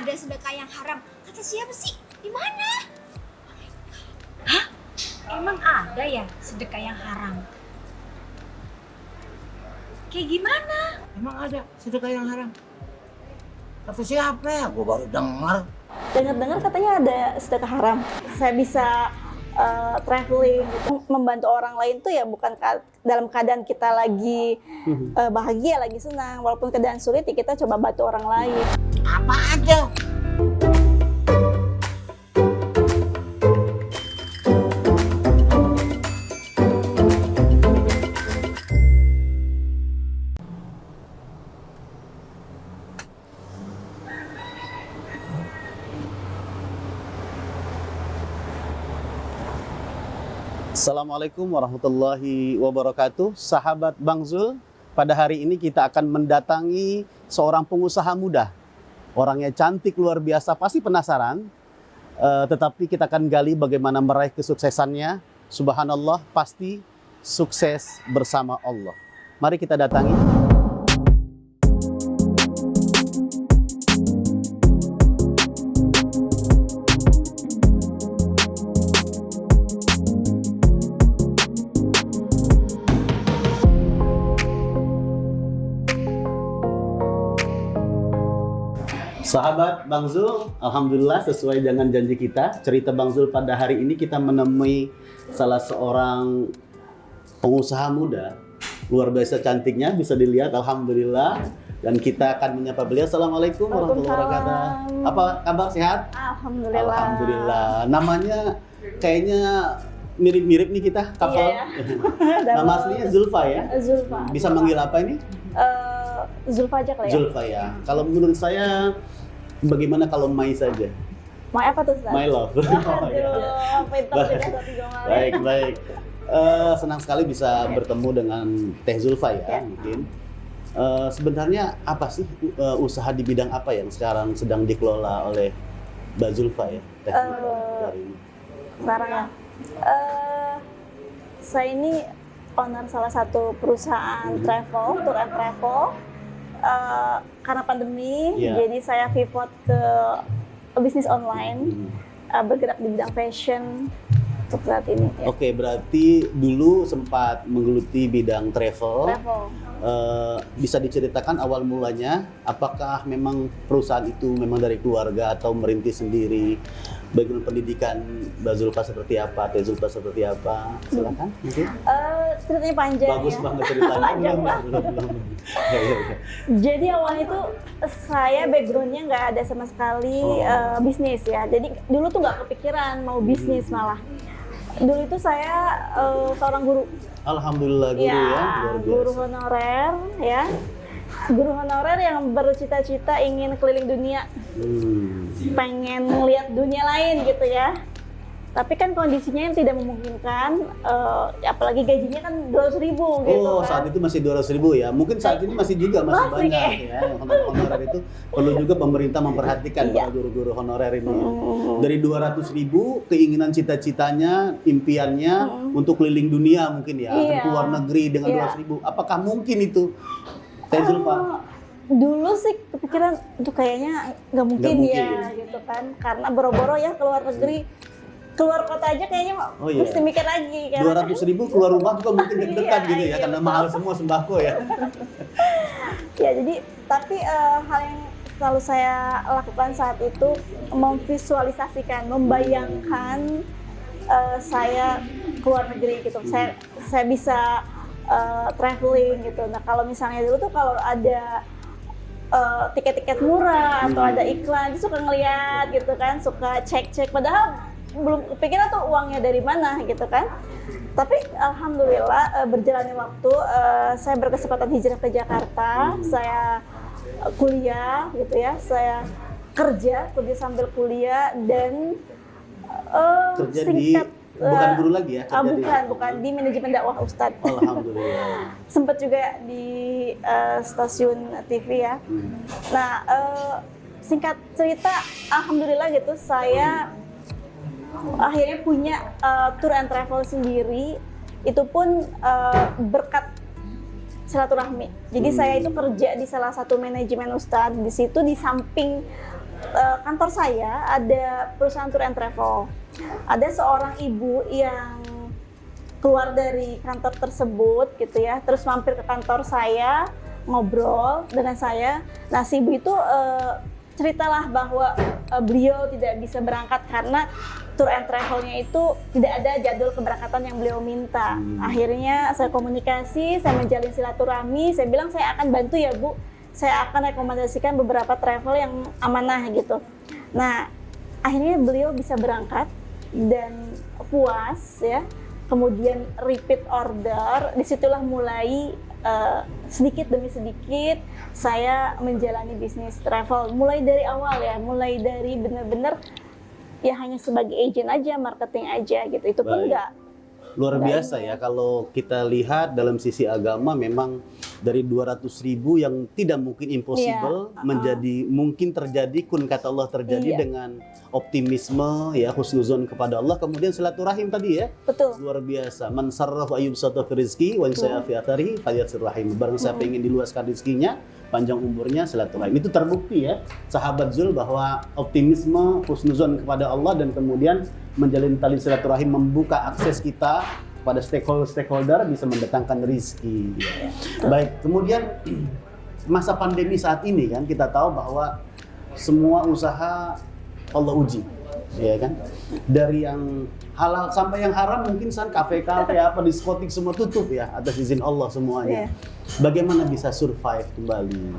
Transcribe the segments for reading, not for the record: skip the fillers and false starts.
ada sedekah yang haram. Kata siapa sih? Di mana? Emang ada ya sedekah yang haram? Kayak gimana? Emang ada sedekah yang haram? Kata siapa ya? Gue baru dengar. Dengar-dengar katanya ada sedekah haram. Saya bisa traveling gitu. Membantu orang lain tuh ya bukan dalam keadaan kita lagi bahagia, lagi senang. Walaupun keadaan sulit ya kita coba bantu orang lain. Apa aja? Assalamualaikum warahmatullahi wabarakatuh. Sahabat Bang Zul, pada hari ini kita akan mendatangi seorang pengusaha muda. Orangnya cantik luar biasa, pasti penasaran. Tetapi kita akan gali bagaimana meraih kesuksesannya. Subhanallah, pasti sukses bersama Allah. Mari kita datangi. Sahabat Bang Zul, alhamdulillah sesuai dengan janji kita, cerita Bang Zul pada hari ini kita menemui salah seorang pengusaha muda. Luar biasa cantiknya, bisa dilihat, alhamdulillah. Dan kita akan menyapa beliau. Assalamualaikum warahmatullahi wabarakatuh. Apa kabar, sehat? Alhamdulillah. Alhamdulillah. Namanya kayaknya mirip-mirip nih kita, couple. Iya, ya. Nama aslinya Zulfa ya? Zulfa. Bisa manggil apa ini? Zulfa aja kali ya? Zulfa ya. Kalau menurut saya, bagaimana kalau Mai saja? Mai apa tuh, Ustaz? My love. Aduh, pintar Baik. juga satu Jomal. Baik, baik. Senang sekali bisa bertemu dengan Teh Zulfa ya, mungkin. Sebenarnya apa sih usaha di bidang apa yang sekarang sedang dikelola oleh Mbak Zulfa ya? Teh Zulfa dari ini. Sekarang ya. Saya ini owner salah satu perusahaan travel, tour and travel. Karena pandemi, jadi saya pivot ke bisnis online, bergerak di bidang fashion untuk saat ini. Ya. Oke, berarti dulu sempat menggeluti bidang travel. Bisa diceritakan awal mulanya, apakah memang perusahaan itu memang dari keluarga atau merintis sendiri? Bagaimana pendidikan Mbak Zulfa seperti apa, Teh Zulfa seperti apa? Silakan mungkin. Ceritanya panjang. Bagus ya. banget ceritanya. Panjang Belum. Ya. Jadi awalnya itu saya backgroundnya nggak ada sama sekali bisnis ya. Jadi dulu tuh nggak kepikiran mau bisnis malah. Dulu itu saya seorang guru. Alhamdulillah guru ya, luar biasa. Guru honorer ya. Guru honorer yang bercita-cita ingin keliling dunia. Pengen ngeliat dunia lain gitu ya. Tapi kan kondisinya yang tidak memungkinkan, apalagi gajinya kan 200.000 gitu Oh, kan. saat itu masih 200.000 ya. Mungkin saat ini masih juga masih banyak ya. Honorer itu perlu juga pemerintah memperhatikan para guru-guru honorer ini. Dari 200.000 keinginan cita-citanya, impiannya untuk keliling dunia mungkin ya, ke luar negeri dengan 200.000. Apakah mungkin itu? Teh Zulfa? Dulu sih kepikiran itu kayaknya nggak mungkin ya gitu kan, karena boro-boro ya keluar negeri, keluar kota aja kayaknya mesti mikir lagi kan. 200.000 keluar rumah juga mungkin deg-degan gitu ya, karena mahal semua sembako ya. Ya jadi tapi hal yang selalu saya lakukan saat itu memvisualisasikan, membayangkan saya keluar negeri gitu. Saya bisa traveling gitu. Nah kalau misalnya dulu tuh kalau ada tiket-tiket murah atau ada iklan, dia suka ngeliat gitu kan, suka cek-cek. Padahal belum kepikiran tuh uangnya dari mana gitu kan. Tapi alhamdulillah berjalannya waktu, saya berkesempatan hijrah ke Jakarta, saya kuliah gitu ya, saya kerja sambil kuliah dan Kerja singkat. bukan guru lagi ya? Bukan di manajemen dakwah Ustadz. Alhamdulillah. Sempet juga di stasiun TV ya. Nah, singkat cerita, alhamdulillah gitu saya akhirnya punya tour and travel sendiri. Itu pun berkat silaturahmi. Jadi saya itu kerja di salah satu manajemen Ustadz. Di situ di samping kantor saya ada perusahaan tour and travel. Ada seorang ibu yang keluar dari kantor tersebut gitu ya, terus mampir ke kantor saya, ngobrol dengan saya. Nah, si ibu itu ceritalah bahwa beliau tidak bisa berangkat karena tour and travelnya itu tidak ada jadwal keberangkatan yang beliau minta. Akhirnya saya komunikasi, saya menjalin silaturahmi, saya bilang saya akan bantu ya Bu, saya akan rekomendasikan beberapa travel yang amanah gitu. Nah, akhirnya beliau bisa berangkat dan puas ya. Kemudian repeat order, disitulah mulai sedikit demi sedikit saya menjalani bisnis travel. Mulai dari awal ya, mulai dari benar-benar ya hanya sebagai agent aja, marketing aja gitu. Itu pun enggak. Luar biasa ya, kalau kita lihat dalam sisi agama memang dari 200.000 yang tidak mungkin impossible menjadi mungkin terjadi, kun kata Allah terjadi dengan optimisme ya, husnuzon kepada Allah, kemudian silaturahim tadi ya. Betul. Luar biasa. Man sarrafa ayyubsata fi rizqi wa in saya fi athari falyasirrahim. Barang siapa ingin diluaskan rezekinya, panjang umurnya, silaturahim. Itu terbukti ya, sahabat Zul, bahwa optimisme, husnuzon kepada Allah dan kemudian menjalin tali silaturahim membuka akses kita pada stakeholder bisa mendatangkan rizki. Baik, kemudian masa pandemi saat ini kan kita tahu bahwa semua usaha Allah uji, ya kan? Dari yang halal sampai yang haram, mungkin kafe-kafe apa diskotik semua tutup ya atas izin Allah semuanya. Bagaimana bisa survive kembali?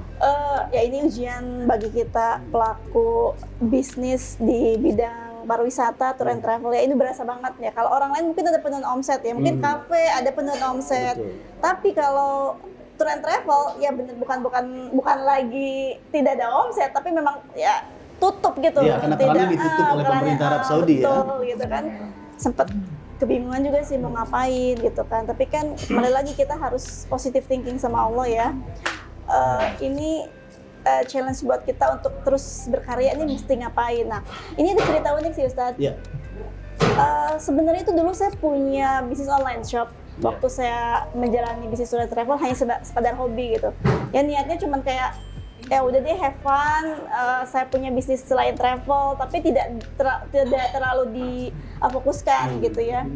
Ya ini ujian bagi kita pelaku bisnis di bidang pariwisata, tour and travel ya, ini berasa banget ya. Kalau orang lain mungkin ada penurunan omset ya, mungkin kafe ada penurunan omset. Tapi kalau tour and travel ya bener bukan lagi tidak ada omset, tapi memang ya tutup gitu. Iya, karena kerannya ditutup oleh pemerintah Arab Saudi ya. Betul, gitu kan. Sempet kebingungan juga sih mau ngapain gitu kan. Tapi kan kembali lagi kita harus positive thinking sama Allah ya. Ini challenge buat kita untuk terus berkarya, ini mesti ngapain. Nah, ini ada cerita unik sih Ustadz. Yeah. Sebenarnya itu dulu saya punya bisnis online shop. Waktu saya menjalani bisnis tour and travel hanya sekedar hobi gitu. Ya niatnya cuma kayak ya udah deh have fun, saya punya bisnis selain travel, tapi tidak terlalu difokuskan gitu ya.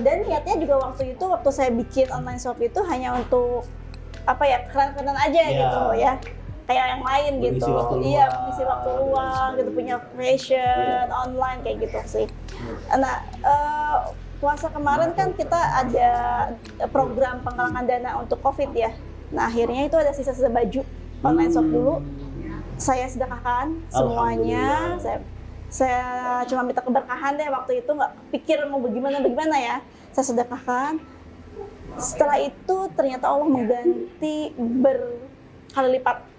Dan niatnya juga waktu saya bikin online shop itu hanya untuk apa ya, keren-keren aja gitu ya. Kayak yang lain gitu, iya mengisi waktu luang gitu, punya fashion online kayak gitu sih. Nah, puasa kemarin kan kita ada program penggalangan dana untuk COVID ya. Nah akhirnya itu ada sisa-sisa baju online shop dulu, saya sedekahkan semuanya. Saya cuma minta keberkahan deh waktu itu, nggak pikir mau bagaimana ya. Saya sedekahkan. Setelah itu ternyata Allah mengganti berkali lipat.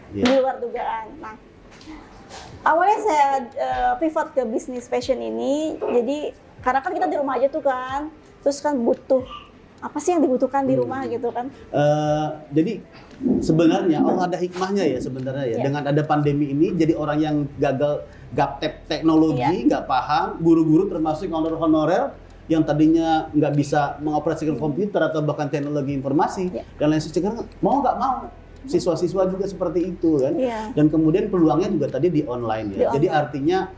Di luar dugaan. Nah, awalnya saya pivot ke bisnis fashion ini, jadi karena kan kita di rumah aja tuh kan, terus kan butuh apa sih yang dibutuhkan di rumah gitu kan. Jadi sebenarnya Allah ada hikmahnya ya sebenarnya ya. Dengan ada pandemi ini, jadi orang yang gagal gaptek teknologi, nggak paham, guru-guru termasuk honorer yang tadinya nggak bisa mengoperasikan komputer atau bahkan teknologi informasi dan lain sebagainya, mau nggak mau. Siswa-siswa juga seperti itu kan, dan kemudian peluangnya juga tadi di online ya. Jadi artinya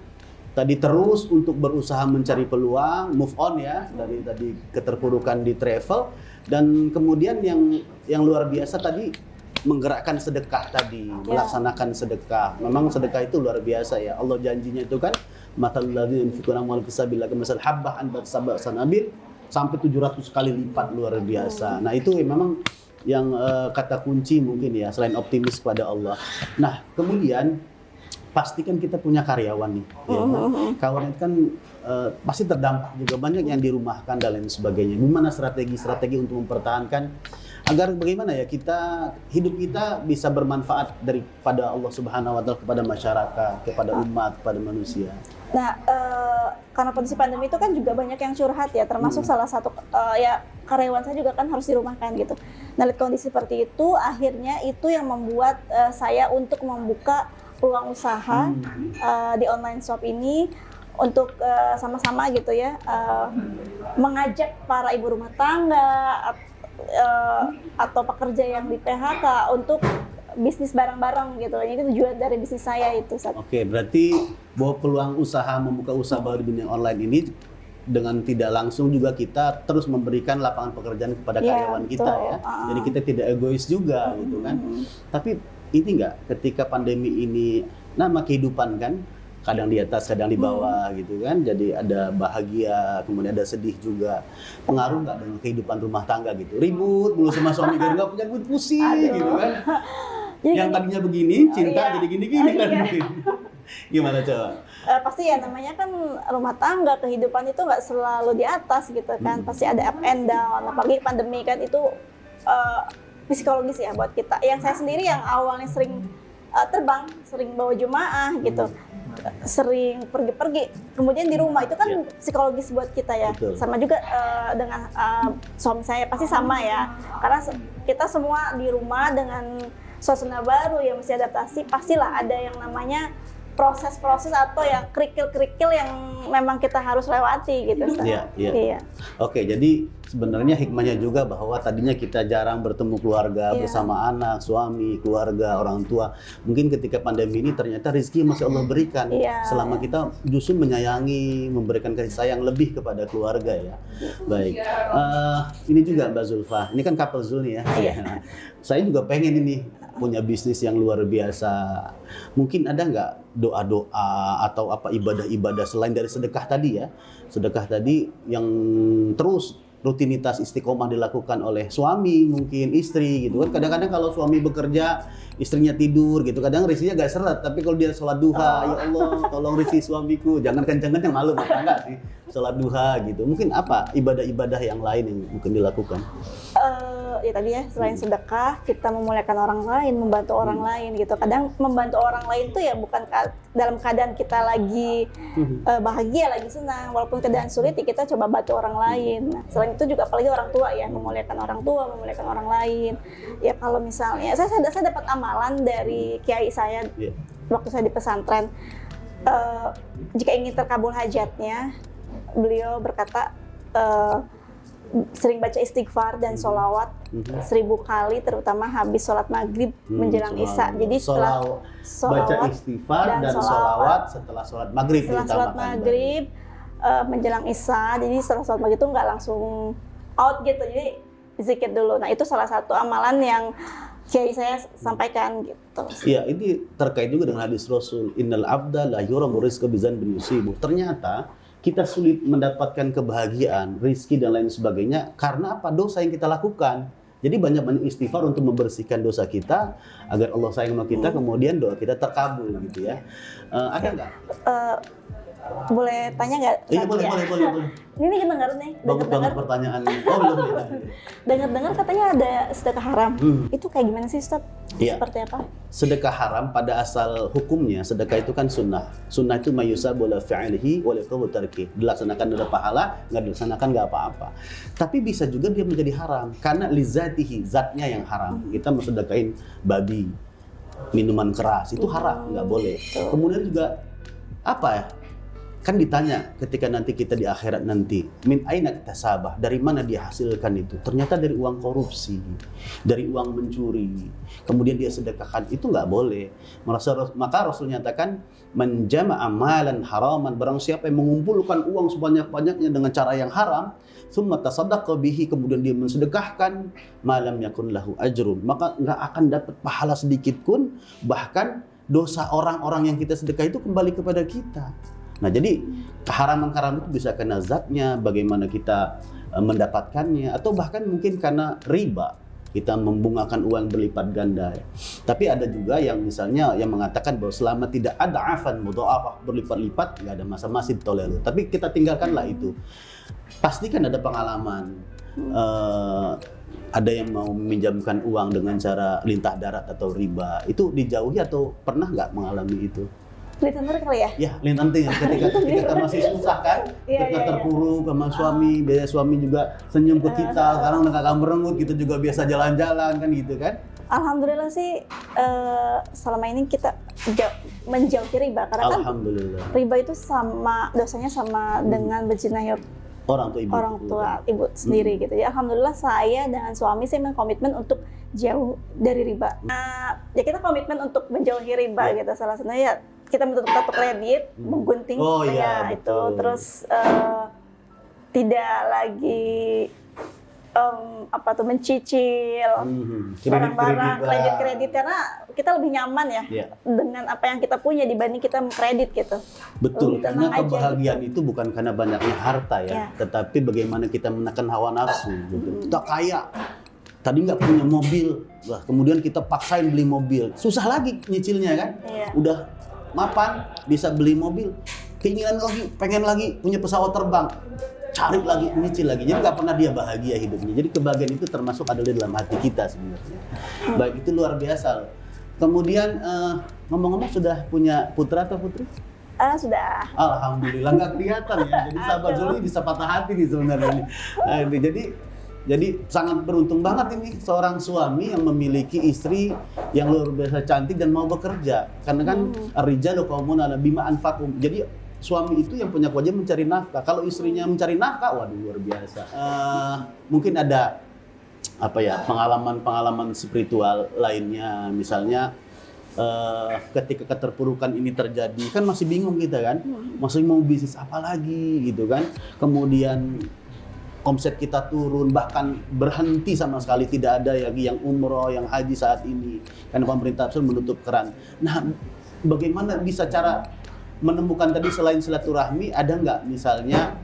tadi terus untuk berusaha mencari peluang, move on ya dari tadi keterpurukan di travel, dan kemudian yang luar biasa tadi menggerakkan sedekah tadi, melaksanakan sedekah. Memang sedekah itu luar biasa ya. Allah janjinya itu kan matalul ladzina yunfiquna amwalahum fi sabilillah kamathali habbah anbatat sab'a sanabil, sampai 700 kali lipat, luar biasa. Nah itu memang yang kata kunci mungkin ya, selain optimis pada Allah. Nah kemudian pastikan kita punya karyawan nih, ya kan? Karyawan kan pasti terdampak juga, banyak yang dirumahkan dan lain sebagainya. Gimana strategi untuk mempertahankan agar bagaimana ya hidup kita bisa bermanfaat daripada Allah Subhanahu Wa Taala kepada masyarakat, kepada umat, kepada manusia. Nah, karena kondisi pandemi itu kan juga banyak yang curhat ya, termasuk salah satu ya karyawan saya juga kan harus dirumahkan gitu. Nah, lihat kondisi seperti itu, akhirnya itu yang membuat saya untuk membuka peluang usaha di online shop ini untuk sama-sama gitu ya, mengajak para ibu rumah tangga atau pekerja yang di PHK untuk bisnis bareng-bareng gitu. Ini tujuan dari bisnis saya itu. Oke, berarti bahwa peluang usaha membuka usaha baru di dunia online ini dengan tidak langsung juga kita terus memberikan lapangan pekerjaan kepada karyawan kita ya. Jadi kita tidak egois juga gitu kan. Tapi ini enggak ketika pandemi ini nama kehidupan kan kadang di atas, kadang di bawah gitu kan. Jadi ada bahagia, kemudian ada sedih juga. Pengaruh nggak dengan kehidupan rumah tangga gitu? Ribut mulu sama suami gara nggak punya duit, pusing gitu kan. Jadi yang tadinya begini, cinta jadi gini-gini kan. Gimana coba? Pasti ya namanya kan rumah tangga, kehidupan itu nggak selalu di atas gitu kan. Pasti ada up and down. Apalagi pandemi kan itu psikologis ya buat kita. Yang saya sendiri yang awalnya sering terbang, sering bawa jemaah gitu. Sering pergi-pergi, kemudian di rumah itu kan psikologis buat kita ya. Betul. Sama juga dengan suami saya pasti sama ya, karena kita semua di rumah dengan suasana baru yang mesti adaptasi, pastilah ada yang namanya proses-proses atau ya kerikil-kerikil yang memang kita harus lewati gitu. Iya. Oke, jadi sebenarnya hikmahnya juga bahwa tadinya kita jarang bertemu keluarga bersama anak, suami, keluarga, orang tua. Mungkin ketika pandemi ini ternyata rezeki masih Allah berikan. Selama kita justru menyayangi, memberikan kasih sayang lebih kepada keluarga ya. Baik. Ini juga Mbak Zulfa. Ini kan couple Zul nih ya. Saya juga pengen ini punya bisnis yang luar biasa. Mungkin ada nggak doa-doa atau apa ibadah-ibadah selain dari sedekah tadi ya? Sedekah tadi yang terus rutinitas istiqomah dilakukan oleh suami, mungkin istri gitu kan. Kadang-kadang kalau suami bekerja, istrinya tidur gitu. Kadang rezekinya gak seret, tapi kalau dia sholat duha, ya Allah tolong rezeki suamiku. Jangan kenceng-kenceng malu mata enggak sih. Sholat duha gitu. Mungkin apa ibadah-ibadah yang lain yang mungkin dilakukan? Ya tadi ya, selain sedekah, kita memuliakan orang lain, membantu orang lain gitu. Kadang membantu orang lain tuh ya bukan dalam keadaan kita lagi bahagia, lagi senang. Walaupun keadaan sulit, ya kita coba bantu orang lain. Nah, selain itu juga apalagi orang tua ya, memuliakan orang tua, memuliakan orang lain. Ya kalau misalnya, saya dapat amalan dari kiai saya waktu saya di pesantren. Jika ingin terkabul hajatnya, beliau berkata, sering baca istighfar dan sholawat 1000 kali, terutama habis sholat maghrib menjelang isya. Jadi setelah baca istighfar dan sholawat setelah sholat maghrib. Setelah sholat maghrib menjelang isya. Jadi setelah sholat maghrib itu nggak langsung out gitu. Jadi zikir dulu. Nah itu salah satu amalan yang kiai saya sampaikan gitu. Iya, ini terkait juga dengan hadis Rasul. Innal abda la yuramu rizqa bizanbin yusibuh. Ternyata kita sulit mendapatkan kebahagiaan, rizki dan lain sebagainya karena apa? Dosa yang kita lakukan. Jadi banyak-banyak istighfar untuk membersihkan dosa kita agar Allah sayang sama kita, kemudian doa kita terkabul gitu ya. Ada nggak? Boleh tanya nggak? Iya boleh. Ini dengar nih. Bagus banget pertanyaan. Oh belum. Dengar katanya ada sedekah haram. Itu kayak gimana sih Ustaz? Iya. Seperti apa? Sedekah haram pada asal hukumnya, sedekah itu kan sunnah. Sunnah itu mayusabu la fi'lihi wa la tarki. Dilaksanakan ada pahala, nggak dilaksanakan nggak apa-apa. Tapi bisa juga dia menjadi haram karena lizatihi, zatnya yang haram. Kita mensedekahin babi, minuman keras itu haram, nggak boleh. Kemudian juga apa ya? Kan ditanya ketika nanti kita di akhirat nanti, min aina iktasabah, dari mana dia hasilkan itu? Ternyata dari uang korupsi, dari uang mencuri, kemudian dia sedekahkan, itu nggak boleh. Maka Rasul nyatakan, menjama amalan haraman, barang siapa yang mengumpulkan uang sebanyak-banyaknya dengan cara yang haram, summa tasaddaqa bihi, kemudian dia mensedekahkan, malam yakun lahu ajrun, maka nggak akan dapat pahala sedikit pun, bahkan dosa orang-orang yang kita sedekah itu kembali kepada kita. Nah, jadi keharaman-keharaman itu bisa karena zatnya, bagaimana kita mendapatkannya, atau bahkan mungkin karena riba. Kita membungakan uang berlipat ganda. Tapi ada juga yang misalnya yang mengatakan bahwa selama tidak ada afan mudha'afah berlipat-lipat, nggak ada masa masih toleran. Tapi kita tinggalkanlah itu. Pasti kan ada pengalaman. Ada yang mau meminjamkan uang dengan cara lintah darat atau riba. Itu dijauhi atau pernah nggak mengalami itu? Lintah kali ya? Ya, lintah ketika kita masih susah kan, ketika terpuruk sama suami, biasa suami juga senyum ke kita, sekarang udah kagak merenggut, kita juga biasa jalan-jalan kan gitu kan? Alhamdulillah sih selama ini kita menjauhi riba karena kan riba itu sama dosanya sama dengan berzina orang tua ibu sendiri gitu. Jadi alhamdulillah saya dengan suami saya berkomitmen untuk jauh dari riba. Ya kita komitmen untuk menjauhi riba gitu. Salah satunya ya kita menutup kartu kredit, menggunting Oh, ya iya, itu, betul. terus tidak lagi mencicil barang-barang, kredit-kredit, karena kita lebih nyaman ya dengan apa yang kita punya dibanding kita mengkredit gitu. Betul, Lebih karena tenang aja kebahagiaan itu bukan karena banyaknya harta ya, tetapi bagaimana kita menekan hawa nafsu. Gitu. Kita kaya, tadi nggak punya mobil, wah kemudian kita paksain beli mobil, susah lagi nyicilnya kan? Udah mapan bisa beli mobil, keinginan lagi, pengen lagi punya pesawat terbang, cari lagi, nyicil lagi. Jadi nggak pernah dia bahagia hidupnya. Jadi kebahagiaan itu termasuk ada di dalam hati kita sebenarnya. Baik, itu luar biasa loh. Kemudian ngomong-ngomong sudah punya putra atau putri? Sudah. Alhamdulillah, nggak kelihatan ya. Jadi sahabat Zuli bisa patah hati nih sebenarnya. Jadi sangat beruntung banget ini seorang suami yang memiliki istri yang luar biasa cantik dan mau bekerja. Karena kan ar-rijalu qawwamun 'ala bima anfaqu. Jadi suami itu yang punya kewajiban mencari nafkah. Kalau istrinya mencari nafkah, waduh luar biasa. Mungkin ada pengalaman spiritual lainnya, misalnya ketika keterpurukan ini terjadi, kan masih bingung kita kan, masih mau bisnis apa lagi gitu kan. Kemudian omset kita turun, bahkan berhenti sama sekali, tidak ada lagi yang umroh, yang haji saat ini karena pemerintah menutup keran. Nah, bagaimana bisa cara menemukan tadi selain silaturahmi, ada nggak misalnya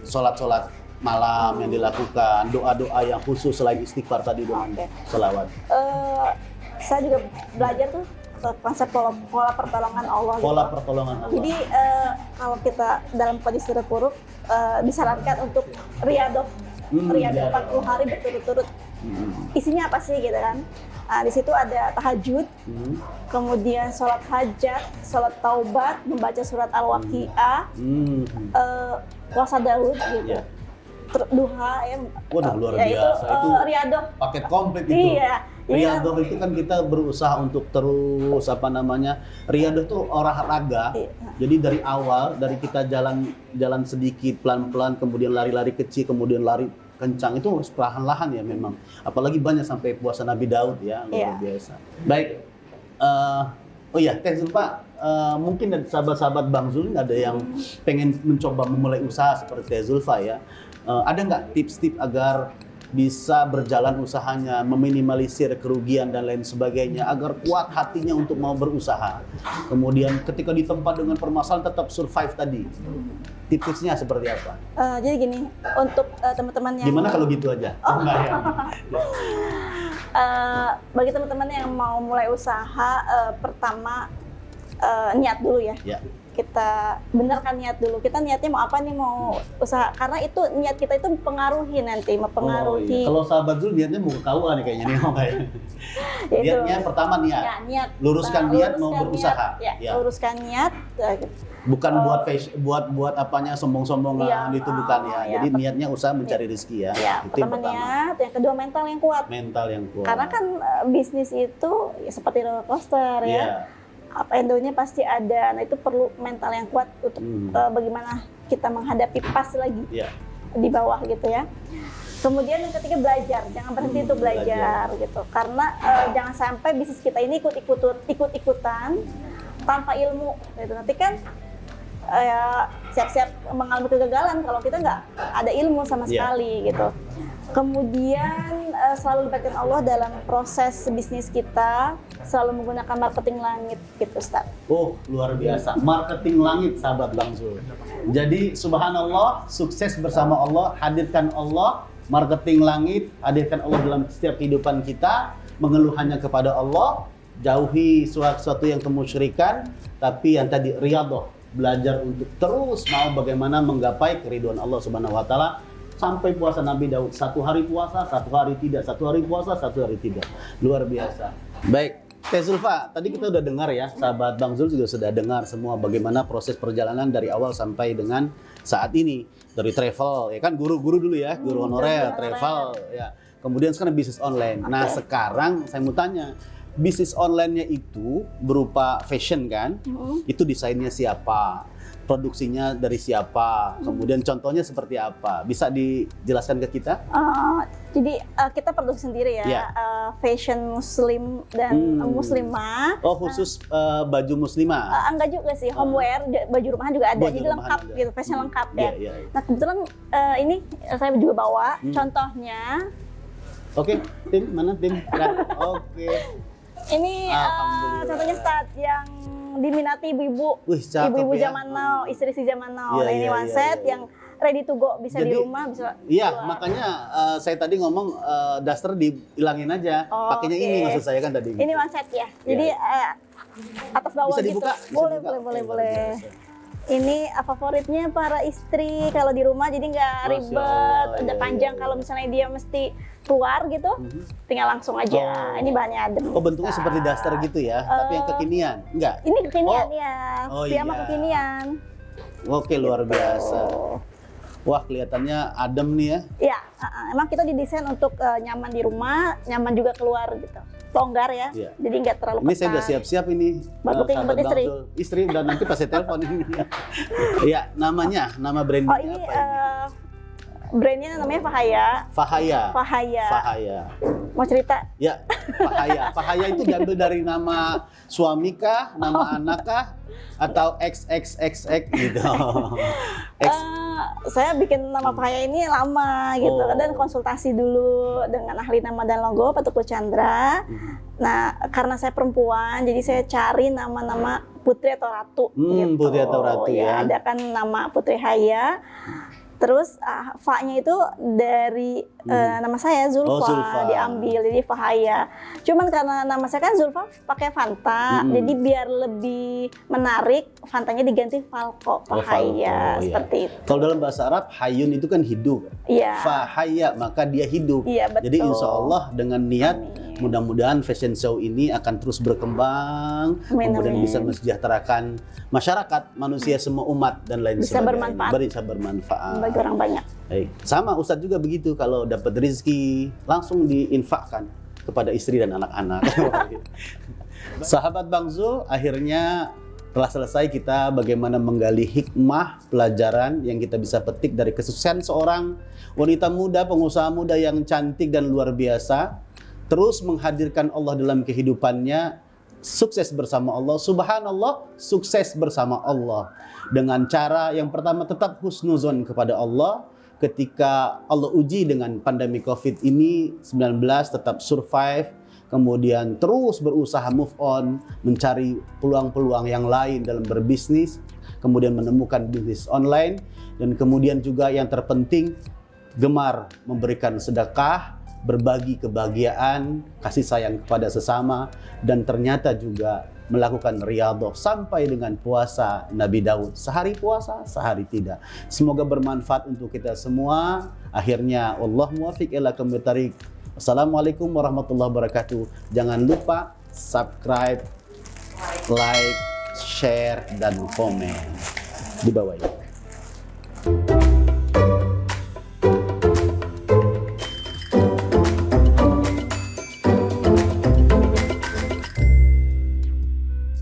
sholat-sholat malam yang dilakukan, doa-doa yang khusus selain istighfar tadi dengan selawat? Saya juga belajar tuh konsep pola pertolongan Allah. Pola pertolongan Allah. Jadi kalau kita dalam kondisi terpuruk disarankan untuk riyadoh 40 hari berturut-turut. Isinya apa sih gitu kan? Di situ ada tahajud, kemudian sholat hajat, sholat taubat, membaca surat Al-Waqi'ah, puasa Daud gitu. Duha ya. Waduh, luar biasa. Itu riyadoh. Paket komplit itu. Iya. Riyadoh itu kan kita berusaha untuk terus riyadoh itu olahraga. Jadi dari awal, dari kita jalan sedikit pelan-pelan, kemudian lari-lari kecil, kemudian lari kencang, itu harus perlahan-lahan ya memang. Apalagi banyak sampai puasa Nabi Daud ya, luar biasa. Baik. Teh Zulfa, mungkin dari sahabat-sahabat Bang Zul ada yang pengen mencoba memulai usaha seperti Teh Zulfa ya. Ada nggak tips-tips agar bisa berjalan usahanya, meminimalisir kerugian dan lain sebagainya, agar kuat hatinya untuk mau berusaha. Kemudian ketika ditempa dengan permasalahan tetap survive tadi. Tips-tipsnya seperti apa? Jadi gini, untuk teman-teman yang... Gimana kalau gitu aja? Bagi teman-teman yang mau mulai usaha, pertama niat dulu ya. Kita benarkan niat dulu. Kita niatnya mau apa nih, mau usaha. Karena itu niat kita itu mempengaruhi nanti, mempengaruhi. Kalau sahabat dulu niatnya mau ke KUA nih kayaknya nih. Niatnya pertama niat. Ya, niat. Luruskan niat mau berusaha. Luruskan niat. Bukan buat apanya sombong-sombongan itu bukan ya. Jadi niatnya usaha mencari rezeki ya. Itu pertama niat, yang kedua mental yang kuat. Mental yang kuat. Karena kan bisnis itu ya seperti roller coaster ya. Up and down-nya pasti ada. Nah, itu perlu mental yang kuat untuk bagaimana kita menghadapi pas lagi di bawah gitu ya. Kemudian yang ketiga belajar, jangan berhenti untuk belajar gitu. Karena jangan sampai bisnis kita ini ikut-ikutan tanpa ilmu gitu. Nanti kan siap-siap mengalami kegagalan kalau kita nggak ada ilmu sama sekali gitu. Kemudian selalu libatkan Allah dalam proses bisnis kita, selalu menggunakan marketing langit gitu, Ustaz. Oh, luar biasa. Marketing langit, sahabat Bang Zul. Jadi subhanallah, sukses bersama Allah, hadirkan Allah, marketing langit, hadirkan Allah dalam setiap kehidupan kita, mengeluh hanya kepada Allah, jauhi sesuatu yang kemusyrikan, tapi yang tadi riyadhah, belajar untuk terus mau bagaimana menggapai keridhaan Allah Subhanahu wa taala. Sampai puasa Nabi Daud, 1 hari puasa, 1 hari tidak, 1 hari puasa, 1 hari tidak. Luar biasa. Baik, Teh Zulfa, tadi kita udah dengar ya, sahabat Bang Zul juga sudah dengar semua bagaimana proses perjalanan dari awal sampai dengan saat ini. Dari travel, ya kan guru-guru dulu ya, guru honorer, travel, ya. Kemudian sekarang bisnis online. Nah sekarang saya mau tanya, bisnis online-nya itu berupa fashion kan, itu desainnya siapa, produksinya dari siapa, kemudian contohnya seperti apa, bisa dijelaskan ke kita? Jadi kita produksi sendiri ya, Iya. Fashion muslim dan muslimah. Oh khusus baju muslimah? Enggak juga sih, homeware, baju rumahan juga ada, Baju jadi rumahan lengkap ada. gitu, fashion lengkap ya. Iya, iya. Nah kebetulan ini saya juga bawa, contohnya Oke, tim mana tim? Nah, oke. ini Alhamdulillah. contohnya Stad yang diminati ibu-ibu, Wih, cakep ibu-ibu ya. zaman now, istri-istri zaman now. Iya, Nah ini iya, one iya, set iya. yang ready to go, bisa di Jadi, rumah, bisa Iya, keluar. makanya saya tadi ngomong daster dihilangin aja. Oh, Pakainya oke. ini maksud saya kan tadi. Ini one set ya, jadi atas bawah Bisa gitu. dibuka? Boleh, Bisa dibuka? boleh, Oke, boleh, luar boleh. biasa. Ini favoritnya para istri kalau di rumah, jadi nggak Masya ribet, Allah, udah iya, panjang. iya, Kalau misalnya dia mesti keluar gitu, tinggal langsung aja. Oh. Ini bahannya adem. Oh bentuknya seperti daster gitu ya, tapi yang kekinian? Enggak? Ini kekinian Oh. ya, Oh, piyama iya. kekinian. Oke, luar biasa. Wah, kelihatannya adem nih ya. Ya, emang kita didesain untuk nyaman di rumah, nyaman juga keluar gitu. Longgar ya, Iya. jadi nggak terlalu Ini saya udah siap-siap ini. Buat booking sahabat buat istri. Bang Zul. Istri udah nanti pas saya telepon ini. Iya, nama brandnya Oh ini apa ini? brandnya namanya Fahaya. Fahaya. Fahaya. Fahaya. Mau cerita? Ya, Fahaya. Fahaya itu diambil dari nama suami kah, nama anak kah, atau XXXX gitu. X. Saya bikin nama Fahaya ini lama gitu, Oh. dan konsultasi dulu dengan ahli nama dan logo Pak Teguh Chandra. Nah, karena saya perempuan, jadi saya cari nama-nama putri atau ratu. Gitu. Putri atau ratu ya. Ada kan nama Putri Haya. Terus Fa-nya itu dari nama saya Zulfa, Oh, Zulfa. diambil, jadi Fahaya. Cuman karena nama saya kan Zulfa pakai Fanta, jadi biar lebih menarik, Fantanya diganti Falco, Fahaya, Falco, iya. seperti itu. Kalau dalam bahasa Arab, hayun itu kan hidup. Iya. Fahaya, maka dia hidup. Iya, betul. Jadi insya Allah dengan niat, Amin. mudah-mudahan fashion show ini akan terus berkembang, Amin, kemudian amin. bisa mensejahterakan masyarakat, manusia, semua umat, dan lain Bisa sebagainya. bermanfaat. Bisa bermanfaat. Bagi orang banyak. Baik. Sama Ustadz juga begitu, kalau dapat rezeki langsung diinfakkan kepada istri dan anak-anak. Sahabat Bang Zul, akhirnya telah selesai kita bagaimana menggali hikmah pelajaran yang kita bisa petik dari kesuksesan seorang wanita muda, pengusaha muda yang cantik dan luar biasa, terus menghadirkan Allah dalam kehidupannya, sukses bersama Allah, subhanallah, sukses bersama Allah. Dengan cara yang pertama tetap husnuzon kepada Allah, ketika Allah uji dengan pandemi COVID ini 19, tetap survive, kemudian terus berusaha move on, mencari peluang-peluang yang lain dalam berbisnis, kemudian menemukan bisnis online, dan kemudian juga yang terpenting, gemar memberikan sedekah, berbagi kebahagiaan, kasih sayang kepada sesama, dan ternyata juga melakukan riyadhah sampai dengan puasa Nabi Daud. Sehari puasa, sehari tidak. Semoga bermanfaat untuk kita semua. Akhirnya, Allah muwafiq ila aqwamit thariq. Assalamualaikum warahmatullahi wabarakatuh. Jangan lupa subscribe, like, share, dan komen di bawah ini.